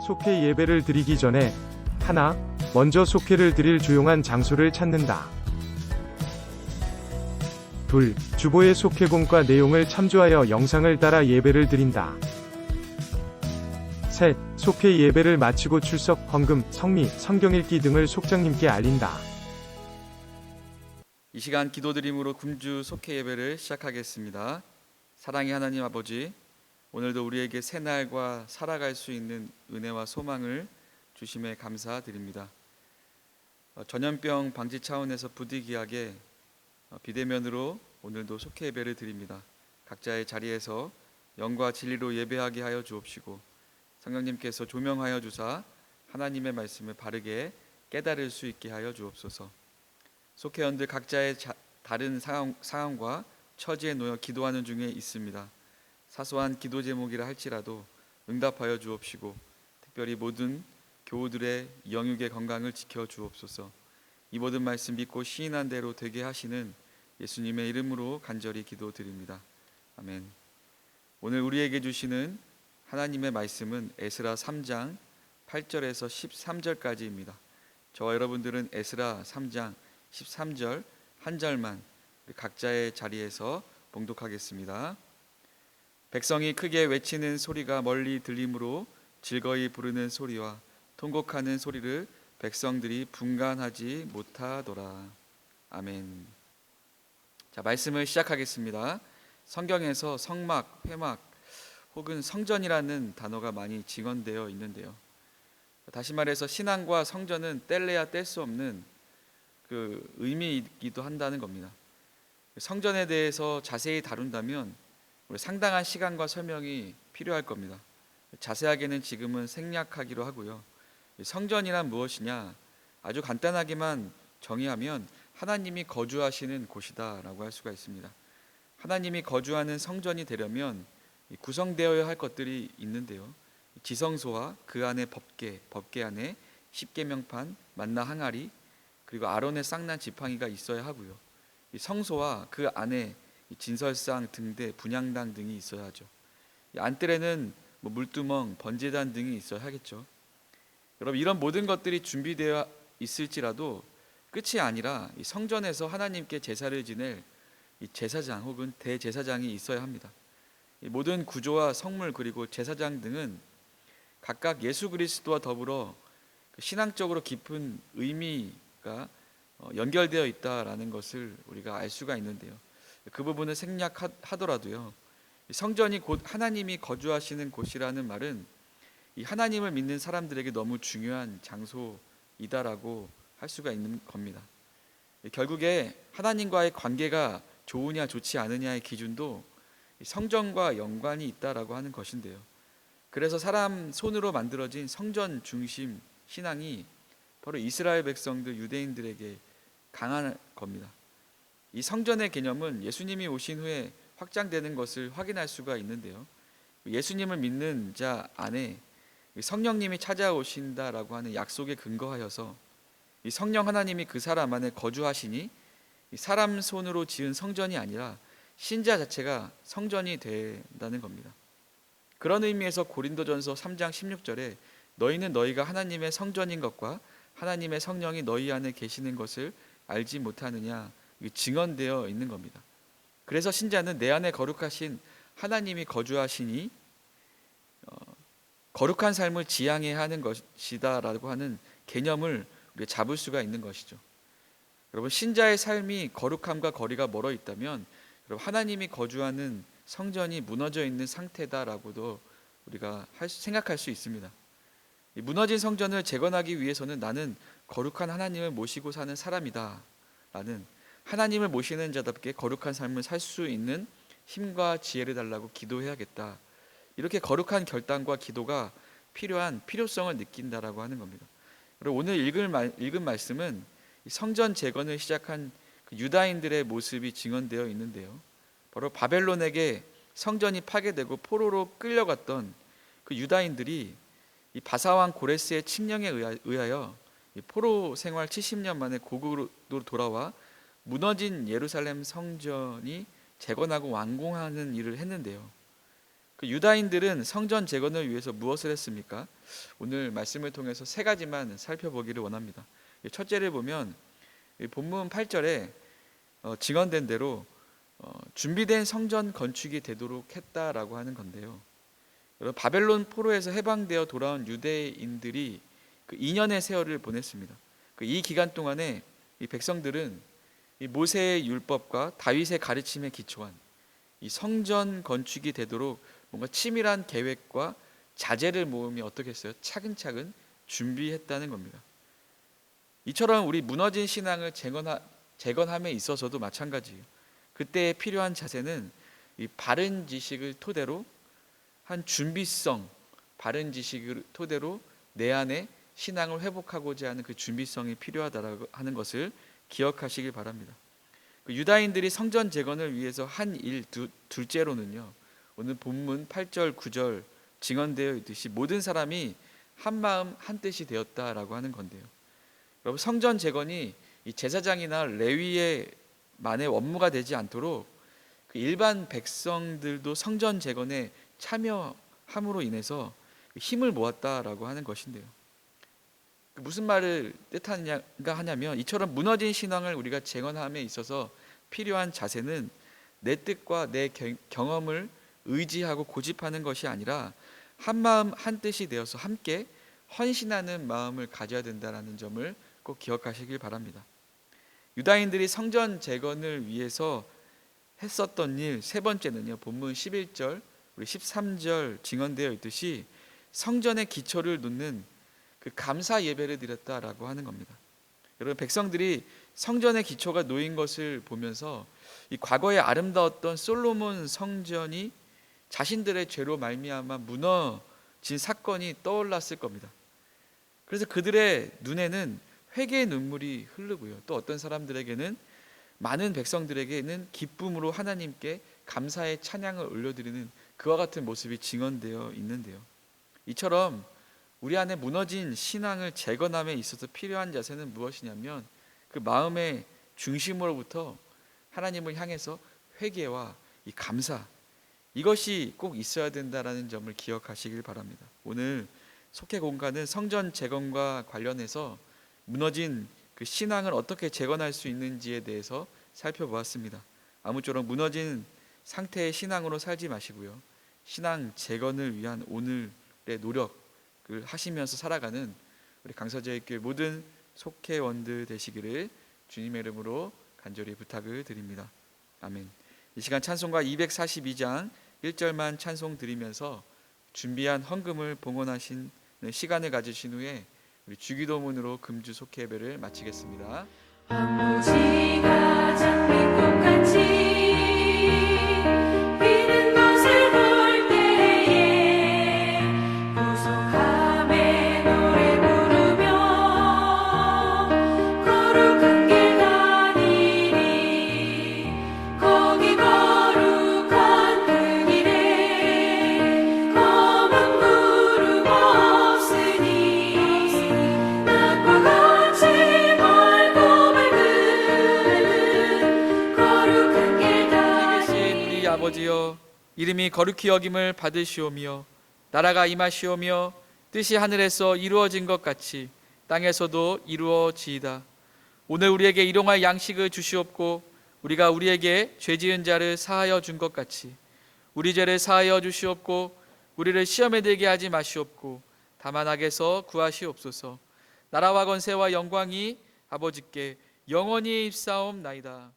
속회 예배를 드리기 전에 하나, 먼저 속회를 드릴 조용한 장소를 찾는다. 둘, 주보의 속회공과 내용을 참조하여 영상을 따라 예배를 드린다. 셋, 속회 예배를 마치고 출석, 헌금, 성미, 성경 읽기 등을 속장님께 알린다. 이 시간 기도드림으로 금주 속회 예배를 시작하겠습니다. 사랑의 하나님 아버지, 오늘도 우리에게 새날과 살아갈 수 있는 은혜와 소망을 주심에 감사드립니다. 전염병 방지 차원에서 부득이하게 비대면으로 오늘도 속회 예배를 드립니다. 각자의 자리에서 영과 진리로 예배하게 하여 주옵시고, 성령님께서 조명하여 주사 하나님의 말씀을 바르게 깨달을 수 있게 하여 주옵소서. 속회원들 각자의 다른 상황과 처지에 놓여 기도하는 중에 있습니다. 사소한 기도 제목이라 할지라도 응답하여 주옵시고, 특별히 모든 교우들의 영육의 건강을 지켜 주옵소서. 이 모든 말씀 믿고 시인한 대로 되게 하시는 예수님의 이름으로 간절히 기도드립니다. 아멘. 오늘 우리에게 주시는 하나님의 말씀은 에스라 3장 8절에서 13절까지입니다. 저와 여러분들은 에스라 3장 13절 한 절만 각자의 자리에서 봉독하겠습니다. 백성이 크게 외치는 소리가 멀리 들리므로 즐거이 부르는 소리와 통곡하는 소리를 백성들이 분간하지 못하더라. 아멘. 자, 말씀을 시작하겠습니다. 성경에서 성막, 회막 혹은 성전이라는 단어가 많이 증언되어 있는데요. 다시 말해서 신앙과 성전은 뗄래야 뗄 수 없는 그 의미이기도 한다는 겁니다. 성전에 대해서 자세히 다룬다면 상당한 시간과 설명이 필요할 겁니다. 자세하게는 지금은 생략하기로 하고요. 성전이란 무엇이냐? 아주 간단하게만 정의하면 하나님이 거주하시는 곳이다라고 할 수가 있습니다. 하나님이 거주하는 성전이 되려면 구성되어야 할 것들이 있는데요. 지성소와 그 안에 법궤 안에 십계명판, 만나 항아리, 그리고 아론의 쌍난 지팡이가 있어야 하고요. 이 성소와 그 안에 진설상, 등대, 분향당 등이 있어야 하죠. 이 안뜰에는 물두멍, 번제단 등이 있어야 하겠죠. 여러분, 이런 모든 것들이 준비되어 있을지라도 끝이 아니라 이 성전에서 하나님께 제사를 지낼 이 제사장 혹은 대제사장이 있어야 합니다. 이 모든 구조와 성물 그리고 제사장 등은 각각 예수 그리스도와 더불어 신앙적으로 깊은 의미가 연결되어 있다라는 것을 우리가 알 수가 있는데요. 그 부분을 생략하더라도요, 성전이 곧 하나님이 거주하시는 곳이라는 말은 이 하나님을 믿는 사람들에게 너무 중요한 장소이다라고 할 수가 있는 겁니다. 결국에 하나님과의 관계가 좋으냐 좋지 않으냐의 기준도 성전과 연관이 있다라고 하는 것인데요. 그래서 사람 손으로 만들어진 성전 중심 신앙이 바로 이스라엘 백성들, 유대인들에게 강한 겁니다. 이 성전의 개념은 예수님이 오신 후에 확장되는 것을 확인할 수가 있는데요. 예수님을 믿는 자 안에 성령님이 찾아오신다라고 하는 약속에 근거하여서 이 성령 하나님이 그 사람 안에 거주하시니 사람 손으로 지은 성전이 아니라 신자 자체가 성전이 된다는 겁니다. 그런 의미에서 고린도전서 3장 16절에 너희는 너희가 하나님의 성전인 것과 하나님의 성령이 너희 안에 계시는 것을 알지 못하느냐 증언되어 있는 겁니다. 그래서 신자는 내 안에 거룩하신 하나님이 거주하시니 거룩한 삶을 지향해야 하는 것이다라고 하는 개념을 우리가 잡을 수가 있는 것이죠. 여러분, 신자의 삶이 거룩함과 거리가 멀어 있다면 여러분, 하나님이 거주하는 성전이 무너져 있는 상태다라고도 우리가 생각할 수 있습니다. 이 무너진 성전을 재건하기 위해서는 나는 거룩한 하나님을 모시고 사는 사람이다 라는, 하나님을 모시는 자답게 거룩한 삶을 살 수 있는 힘과 지혜를 달라고 기도해야겠다, 이렇게 거룩한 결단과 기도가 필요한 필요성을 느낀다라고 하는 겁니다. 오늘 읽은 말씀은 성전 재건을 시작한 그 유다인들의 모습이 증언되어 있는데요. 바로 바벨론에게 성전이 파괴되고 포로로 끌려갔던 그 유다인들이 이 바사왕 고레스의 칙령에 의하여 포로 생활 70년 만에 고국으로 돌아와 무너진 예루살렘 성전이 재건하고 완공하는 일을 했는데요. 그 유다인들은 성전 재건을 위해서 무엇을 했습니까? 오늘 말씀을 통해서 세 가지만 살펴보기를 원합니다. 첫째를 보면 본문 8절에 증언된 대로 준비된 성전 건축이 되도록 했다라고 하는 건데요. 여러분, 바벨론 포로에서 해방되어 돌아온 유대인들이 그 2년의 세월을 보냈습니다. 이 기간 동안에 이 백성들은 이 모세의 율법과 다윗의 가르침에 기초한 이 성전 건축이 되도록 뭔가 치밀한 계획과 자재를 모으며 어떻게 했어요? 차근차근 준비했다는 겁니다. 이처럼 우리 무너진 신앙을 재건함에 있어서도 마찬가지예요. 그때 필요한 자세는 이 바른 지식을 토대로 한 준비성, 바른 지식을 토대로 내 안에 신앙을 회복하고자 하는 그 준비성이 필요하다라고 하는 것을 기억하시길 바랍니다. 유다인들이 성전 재건을 위해서 한 일 둘째로는요, 오늘 본문 8절 9절 증언되어 있듯이 모든 사람이 한 마음 한 뜻이 되었다라고 하는 건데요. 여러분, 성전 재건이 이 제사장이나 레위의 만의 업무가 되지 않도록 그 일반 백성들도 성전 재건에 참여함으로 인해서 힘을 모았다라고 하는 것인데요. 무슨 말을 뜻하는가 하냐면, 이처럼 무너진 신앙을 우리가 재건함에 있어서 필요한 자세는 내 뜻과 내 경험을 의지하고 고집하는 것이 아니라 한 마음 한 뜻이 되어서 함께 헌신하는 마음을 가져야 된다는 점을 꼭 기억하시길 바랍니다. 유다인들이 성전 재건을 위해서 했었던 일 세 번째는요, 본문 11절 우리 13절 증언되어 있듯이 성전의 기초를 놓는 그 감사 예배를 드렸다라고 하는 겁니다. 여러분, 백성들이 성전의 기초가 놓인 것을 보면서 이 과거에 아름다웠던 솔로몬 성전이 자신들의 죄로 말미암아 무너진 사건이 떠올랐을 겁니다. 그래서 그들의 눈에는 회개의 눈물이 흐르고요, 또 어떤 사람들에게는, 많은 백성들에게는 기쁨으로 하나님께 감사의 찬양을 올려드리는 그와 같은 모습이 증언되어 있는데요. 이처럼 우리 안에 무너진 신앙을 재건함에 있어서 필요한 자세는 무엇이냐면, 그 마음의 중심으로부터 하나님을 향해서 회개와 이 감사, 이것이 꼭 있어야 된다라는 점을 기억하시길 바랍니다. 오늘 속회 공간은 성전 재건과 관련해서 무너진 그 신앙을 어떻게 재건할 수 있는지에 대해서 살펴보았습니다. 아무쪼록 무너진 상태의 신앙으로 살지 마시고요, 신앙 재건을 위한 오늘의 노력을 하시면서 살아가는 우리 강서제일교회 모든 속회원들 되시기를 주님의 이름으로 간절히 부탁을 드립니다. 아멘. 이 시간 찬송가 242장 1절만 찬송 드리면서 준비한 헌금을 봉헌하신 시간을 가지신 후에 우리 주기도문으로 금주 속회 예배를 마치겠습니다. 황무지가 장미꽃같이 피는 것을 볼 때에 구속함에 노래 부르며 거룩한 길 다니리. 거기 거룩한 그 길에 검은 구름 없으니 낮과 같이 맑고 밝은 거룩한 길 하나님 계신 다니리. 우리 아버지여, 이름이 거룩히 여김을 받으시오며 나라가 임하시오며 뜻이 하늘에서 이루어진 것 같이 땅에서도 이루어지이다. 오늘 우리에게 일용할 양식을 주시옵고 우리가 우리에게 죄지은 자를 사하여 준 것 같이 우리 죄를 사하여 주시옵고 우리를 시험에 들게 하지 마시옵고 다만 악에서 구하시옵소서. 나라와 권세와 영광이 아버지께 영원히 입사옵나이다.